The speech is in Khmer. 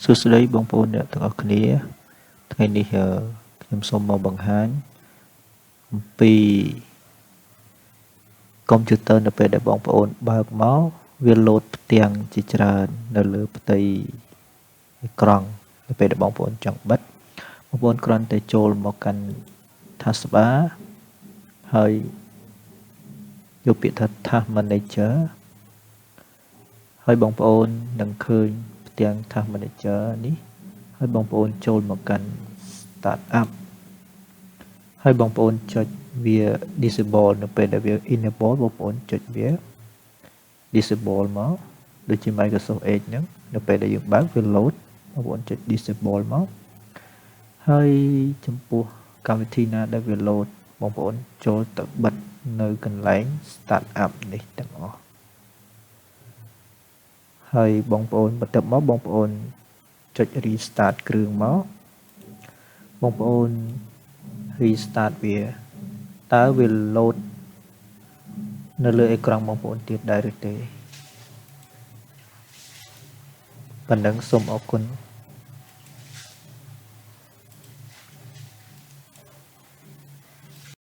សួស្តីបងប្អូនអ្នកទាំងអស់គ្នាថ្ងៃនេះខ្ញុំសូមមកបង្ហាញអំពីកុំព្យូទ័រនៅពេលដែលបងប្អូនបើកមកវាលោតផ្ទាំងជាច្រើននៅលើផ្ទៃអេក្រង់នៅពេលដែលបងប្អូនចង់បិទបងប្អូនគ្រាន់តែចូលមកកាន់ Taskbar ហើយយកពាក្យថា Task Manager ហើយបងប្អូននឹងឃើញផ្ទាំង Task Manager នេះហើយបងប្អូនចូលមកកាន់ Start Up ហើយបងប្អូនចុចវា Disable នៅពេលដែលវា Enable បងប្អូនចុចវា Disable មកដូចជា Microsoft Edge ហ្នឹងនៅពេលដែលយើងបើកវា load បងប្អូនចុច Disable មកហើយចំពោះកម្មវិធីណាដែលវា load បងប្អូនចូលទៅបិទនៅកន្លែង Start Up នេះទាំងអស់ហើយបងប្អូនបន្ទាប់មកបងប្អូនចុច Restart គ្រឿងមកបងប្អូន Restart វាតើវា load នៅលើអេក្រង់បងប្អូនទៀតដែរឬទេប៉ុណ្ណឹងសូមអរគុណ